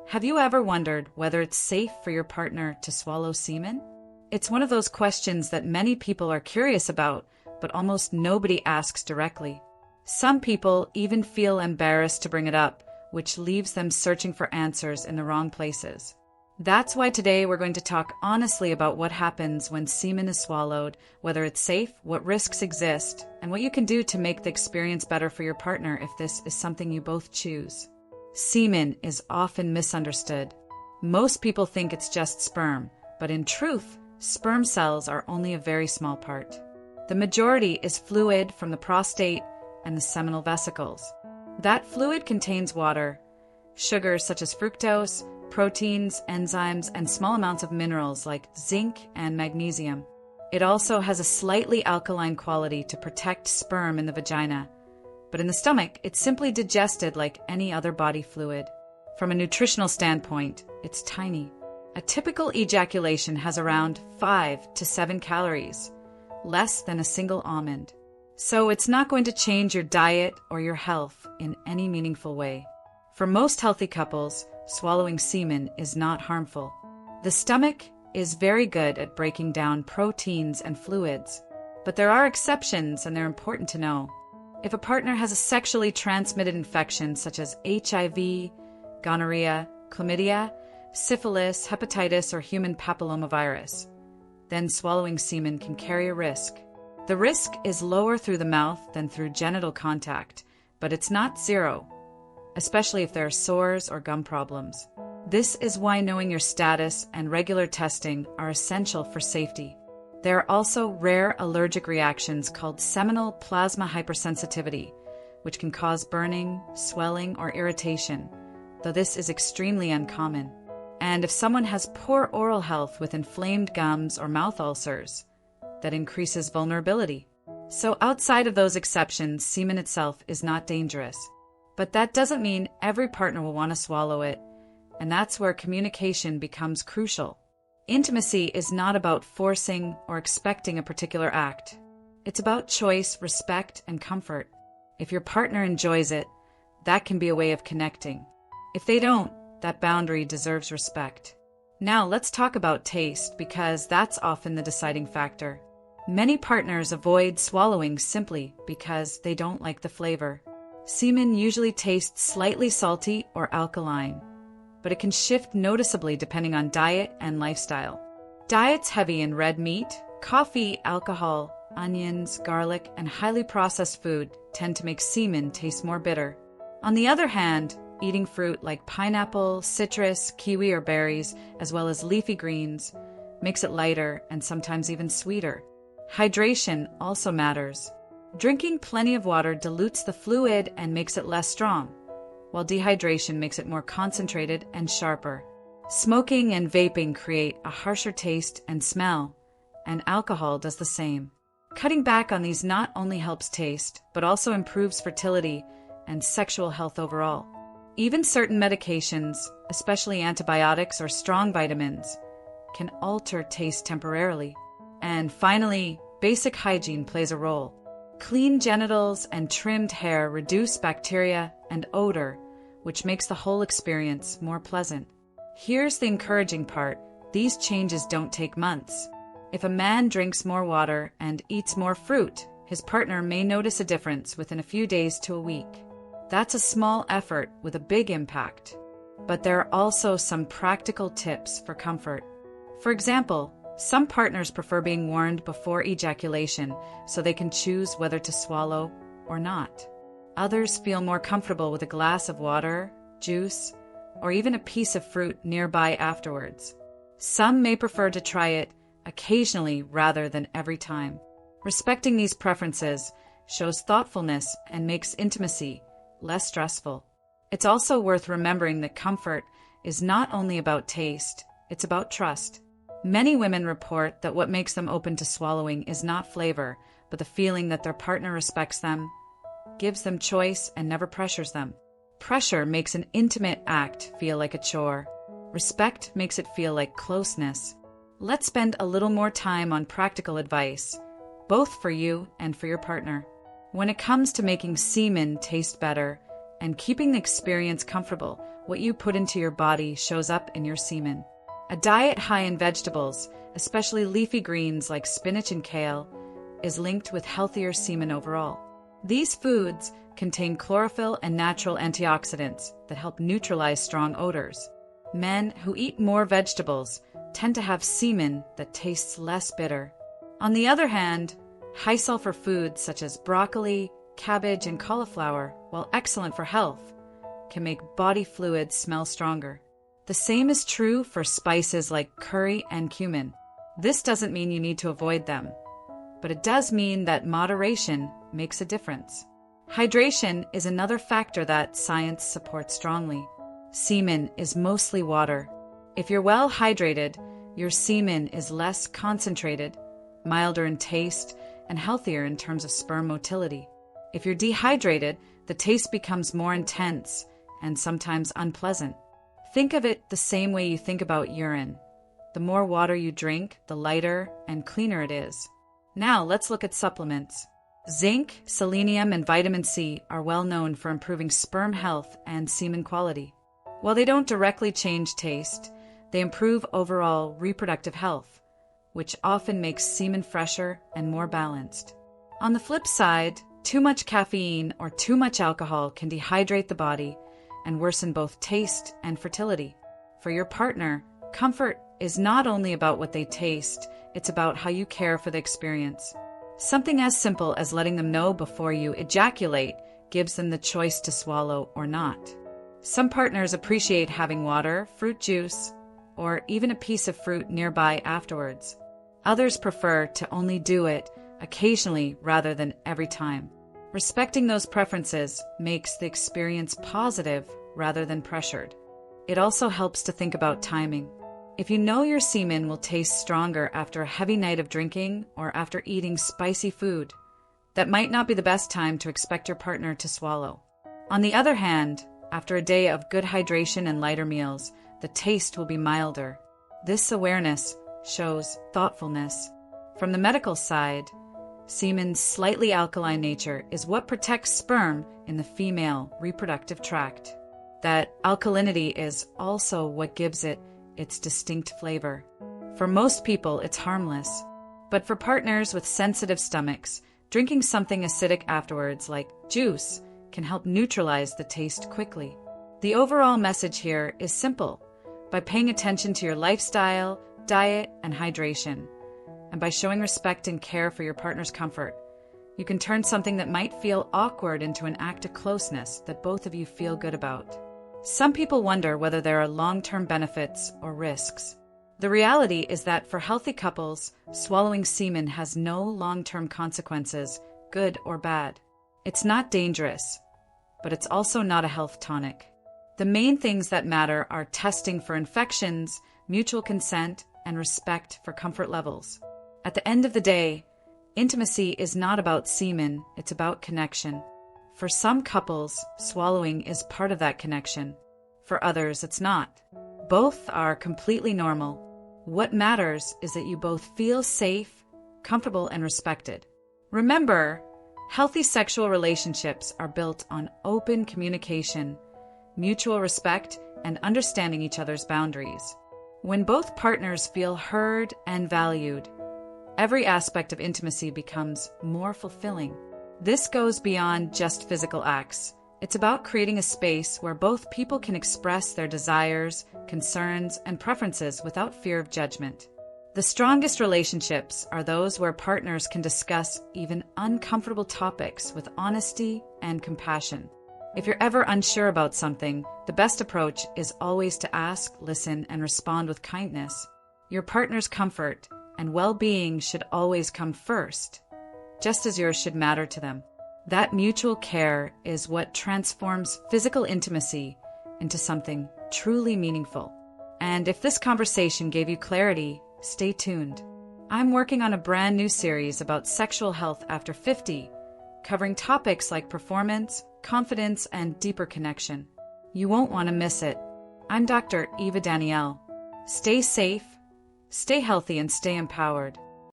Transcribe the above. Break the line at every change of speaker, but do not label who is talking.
Have you ever wondered whether it's safe for your partner to swallow semen? It's one of those questions that many people are curious about, but almost nobody asks directly. Some people even feel embarrassed to bring it up, which leaves them searching for answers in the wrong places. That's why today we're going to talk honestly about what happens when semen is swallowed, whether it's safe, what risks exist, and what you can do to make the experience better for your partner if this is something you both choose. Semen is often misunderstood. Most people think it's just sperm, but in truth, sperm cells are only a very small part. The majority is fluid from the prostate and the seminal vesicles. That fluid contains water, sugars such as fructose, proteins, enzymes, and small amounts of minerals like zinc and magnesium. It also has a slightly alkaline quality to protect sperm in the vagina. But in the stomach, it's simply digested like any other body fluid. From a nutritional standpoint, it's tiny. A typical ejaculation has around 5 to 7 calories, less than a single almond. So it's not going to change your diet or your health in any meaningful way. For most healthy couples, swallowing semen is not harmful. The stomach is very good at breaking down proteins and fluids, but there are exceptions and they're important to know. If a partner has a sexually transmitted infection such as HIV, gonorrhea, chlamydia, syphilis, hepatitis, or human papillomavirus, then swallowing semen can carry a risk. The risk is lower through the mouth than through genital contact, but it's not zero, especially if there are sores or gum problems. This is why knowing your status and regular testing are essential for safety. There are also rare allergic reactions called seminal plasma hypersensitivity, which can cause burning, swelling, or irritation, though this is extremely uncommon. And if someone has poor oral health with inflamed gums or mouth ulcers, that increases vulnerability. So outside of those exceptions, semen itself is not dangerous. But that doesn't mean every partner will want to swallow it, and that's where communication becomes crucial. Intimacy is not about forcing or expecting a particular act. It's about choice, respect, and comfort. If your partner enjoys it, that can be a way of connecting. If they don't, that boundary deserves respect. Now let's talk about taste, because that's often the deciding factor. Many partners avoid swallowing simply because they don't like the flavor. Semen usually tastes slightly salty or alkaline, but it can shift noticeably depending on diet and lifestyle. Diets heavy in red meat, coffee, alcohol, onions, garlic, and highly processed food tend to make semen taste more bitter. On the other hand, eating fruit like pineapple, citrus, kiwi, or berries, as well as leafy greens, makes it lighter and sometimes even sweeter. Hydration also matters. Drinking plenty of water dilutes the fluid and makes it less strong, while dehydration makes it more concentrated and sharper. Smoking and vaping create a harsher taste and smell, and alcohol does the same. Cutting back on these not only helps taste, but also improves fertility and sexual health overall. Even certain medications, especially antibiotics or strong vitamins, can alter taste temporarily. And finally, basic hygiene plays a role. Clean genitals and trimmed hair reduce bacteria and odor, which makes the whole experience more pleasant. Here's the encouraging part. These changes don't take months. If a man drinks more water and eats more fruit, his partner may notice a difference within a few days to a week. That's a small effort with a big impact. But there are also some practical tips for comfort. For example, some partners prefer being warned before ejaculation so they can choose whether to swallow or not. Others feel more comfortable with a glass of water, juice, or even a piece of fruit nearby afterwards. Some may prefer to try it occasionally rather than every time. Respecting these preferences shows thoughtfulness and makes intimacy less stressful. It's also worth remembering that comfort is not only about taste, it's about trust. Many women report that what makes them open to swallowing is not flavor, but the feeling that their partner respects them, gives them choice, and never pressures them. Pressure makes an intimate act feel like a chore. Respect makes it feel like closeness. Let's spend a little more time on practical advice, both for you and for your partner. When it comes to making semen taste better and keeping the experience comfortable, What you put into your body shows up in your semen. A diet high in vegetables, especially leafy greens like spinach and kale, is linked with healthier semen overall. These foods contain chlorophyll and natural antioxidants that help neutralize strong odors. Men who eat more vegetables tend to have semen that tastes less bitter. On the other hand, high-sulfur foods such as broccoli, cabbage, and cauliflower, while excellent for health, can make body fluids smell stronger. The same is true for spices like curry and cumin. This doesn't mean you need to avoid them, but it does mean that moderation makes a difference. Hydration is another factor that science supports strongly. Semen is mostly water. If you're well hydrated, your semen is less concentrated, milder in taste, and healthier in terms of sperm motility. If you're dehydrated, the taste becomes more intense and sometimes unpleasant. Think of it the same way you think about urine. The more water you drink, the lighter and cleaner it is. Now let's look at supplements. Zinc, selenium, and vitamin C are well known for improving sperm health and semen quality. While they don't directly change taste, they improve overall reproductive health, which often makes semen fresher and more balanced. On the flip side, too much caffeine or too much alcohol can dehydrate the body and worsen both taste and fertility. For your partner, comfort is not only about what they taste, it's about how you care for the experience. Something as simple as letting them know before you ejaculate gives them the choice to swallow or not. Some partners appreciate having water, fruit juice, or even a piece of fruit nearby afterwards. Others prefer to only do it occasionally rather than every time. Respecting those preferences makes the experience positive rather than pressured. It also helps to think about timing. If you know your semen will taste stronger after a heavy night of drinking or after eating spicy food, that might not be the best time to expect your partner to swallow. On the other hand, after a day of good hydration and lighter meals, the taste will be milder. This awareness shows thoughtfulness. From the medical side, semen's slightly alkaline nature is what protects sperm in the female reproductive tract. That alkalinity is also what gives it its distinct flavor. For most people, it's harmless. But for partners with sensitive stomachs, drinking something acidic afterwards, like juice, can help neutralize the taste quickly. The overall message here is simple. By paying attention to your lifestyle, diet, and hydration, and by showing respect and care for your partner's comfort, you can turn something that might feel awkward into an act of closeness that both of you feel good about. Some people wonder whether there are long-term benefits or risks. The reality is that for healthy couples, swallowing semen has no long-term consequences, good or bad. It's not dangerous, but it's also not a health tonic. The main things that matter are testing for infections, mutual consent, and respect for comfort levels. At the end of the day, intimacy is not about semen, it's about connection. For some couples, swallowing is part of that connection. For others, it's not. Both are completely normal. What matters is that you both feel safe, comfortable, and respected. Remember, healthy sexual relationships are built on open communication, mutual respect, and understanding each other's boundaries. When both partners feel heard and valued, every aspect of intimacy becomes more fulfilling. This goes beyond just physical acts. It's about creating a space where both people can express their desires, concerns, and preferences without fear of judgment. The strongest relationships are those where partners can discuss even uncomfortable topics with honesty and compassion. If you're ever unsure about something, the best approach is always to ask, listen, and respond with kindness. Your partner's comfort and well-being should always come first, just as yours should matter to them. That mutual care is what transforms physical intimacy into something truly meaningful. And if this conversation gave you clarity, stay tuned. I'm working on a brand new series about sexual health after 50, covering topics like performance, confidence, and deeper connection. You won't want to miss it. I'm Dr. Eva Danial. Stay safe, stay healthy, and stay empowered.